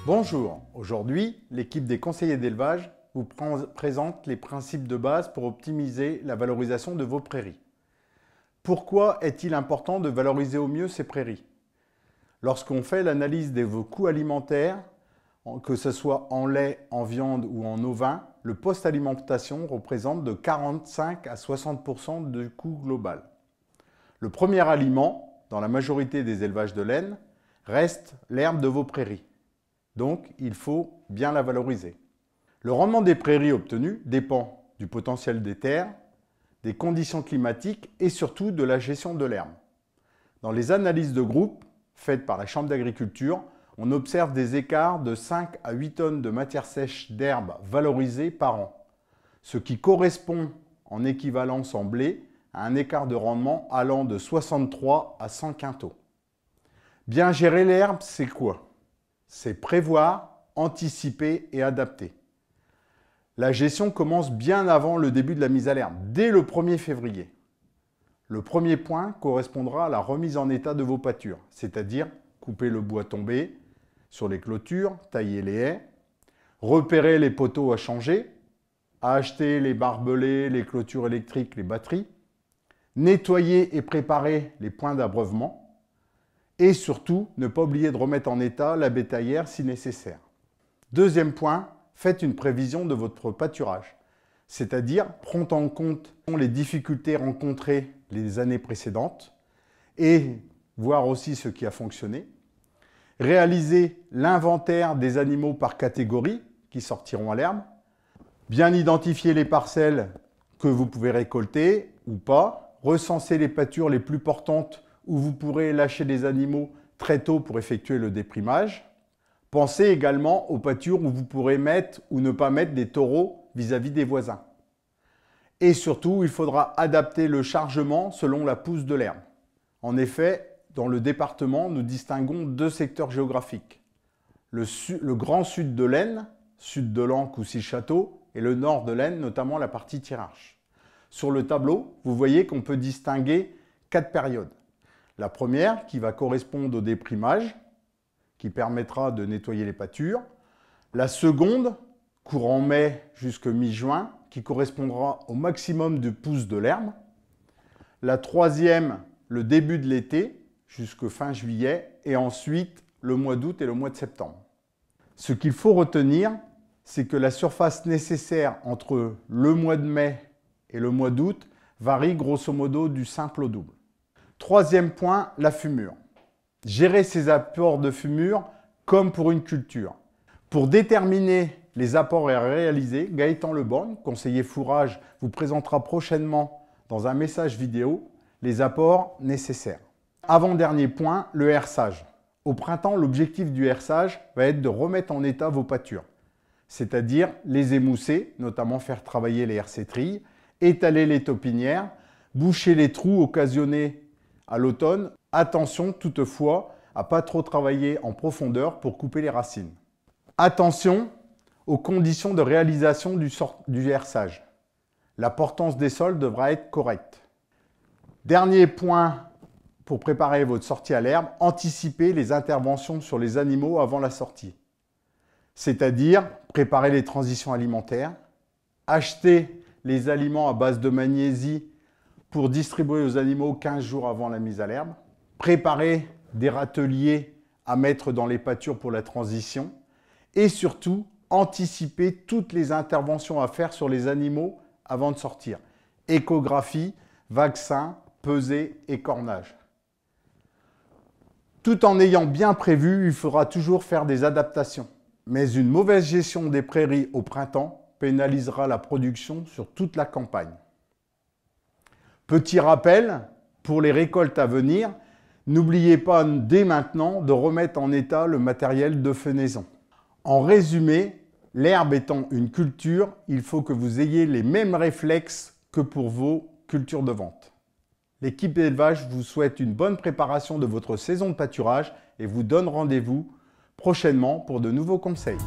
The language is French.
Bonjour, aujourd'hui, l'équipe des conseillers d'élevage vous présente les principes de base pour optimiser la valorisation de vos prairies. Pourquoi est-il important de valoriser au mieux ces prairies? Lorsqu'on fait l'analyse de vos coûts alimentaires, que ce soit en lait, en viande ou en ovin, le post-alimentation représente de 45 à 60% du coût global. Le premier aliment, dans la majorité des élevages de laine, reste l'herbe de vos prairies. Donc, il faut bien la valoriser. Le rendement des prairies obtenues dépend du potentiel des terres, des conditions climatiques et surtout de la gestion de l'herbe. Dans les analyses de groupe faites par la Chambre d'agriculture, on observe des écarts de 5 à 8 tonnes de matière sèche d'herbe valorisée par an, ce qui correspond en équivalence en blé à un écart de rendement allant de 63 à 100 quintaux. Bien gérer l'herbe, c'est quoi? C'est prévoir, anticiper et adapter. La gestion commence bien avant le début de la mise à l'herbe, dès le 1er février. Le premier point correspondra à la remise en état de vos pâtures, c'est-à-dire couper le bois tombé sur les clôtures, tailler les haies, repérer les poteaux à changer, acheter les barbelés, les clôtures électriques, les batteries, nettoyer et préparer les points d'abreuvement, et surtout, ne pas oublier de remettre en état la bétaillère si nécessaire. Deuxième point, faites une prévision de votre pâturage, c'est-à-dire prenez en compte les difficultés rencontrées les années précédentes et voir aussi ce qui a fonctionné. Réalisez l'inventaire des animaux par catégorie qui sortiront à l'herbe. Bien identifier les parcelles que vous pouvez récolter ou pas. Recenser les pâtures les plus portantes où vous pourrez lâcher des animaux très tôt pour effectuer le déprimage. Pensez également aux pâtures où vous pourrez mettre ou ne pas mettre des taureaux vis-à-vis des voisins. Et surtout, il faudra adapter le chargement selon la pousse de l'herbe. En effet, dans le département, nous distinguons deux secteurs géographiques. Le grand sud de l'Aisne, sud de l'Ancre ou Six-Châteaux, et le nord de l'Aisne, notamment la partie Thiérache. Sur le tableau, vous voyez qu'on peut distinguer 4 périodes. La première qui va correspondre au déprimage, qui permettra de nettoyer les pâtures. La seconde, courant mai jusqu'à mi-juin, qui correspondra au maximum de pousse de l'herbe. La troisième, le début de l'été, jusqu'à fin juillet. Et ensuite, le mois d'août et le mois de septembre. Ce qu'il faut retenir, c'est que la surface nécessaire entre le mois de mai et le mois d'août varie grosso modo du simple au double. Troisième point, la fumure. Gérer ces apports de fumure comme pour une culture. Pour déterminer les apports à réaliser, Gaëtan Leborgne, conseiller fourrage, vous présentera prochainement dans un message vidéo les apports nécessaires. Avant-dernier point, le herçage. Au printemps, l'objectif du herçage va être de remettre en état vos pâtures, c'est-à-dire les émousser, notamment faire travailler les hercétrilles, étaler les taupinières, boucher les trous occasionnés à l'automne. Attention toutefois à ne pas trop travailler en profondeur pour couper les racines. Attention aux conditions de réalisation du herçage. La portance des sols devra être correcte. Dernier point pour préparer votre sortie à l'herbe, anticipez les interventions sur les animaux avant la sortie. C'est-à-dire préparer les transitions alimentaires, acheter les aliments à base de magnésie pour distribuer aux animaux 15 jours avant la mise à l'herbe, préparer des râteliers à mettre dans les pâtures pour la transition et surtout anticiper toutes les interventions à faire sur les animaux avant de sortir. Échographie, vaccin, pesée et cornage. Tout en ayant bien prévu, il faudra toujours faire des adaptations. Mais une mauvaise gestion des prairies au printemps pénalisera la production sur toute la campagne. Petit rappel, pour les récoltes à venir, n'oubliez pas dès maintenant de remettre en état le matériel de fenaison. En résumé, l'herbe étant une culture, il faut que vous ayez les mêmes réflexes que pour vos cultures de vente. L'équipe d'élevage vous souhaite une bonne préparation de votre saison de pâturage et vous donne rendez-vous prochainement pour de nouveaux conseils.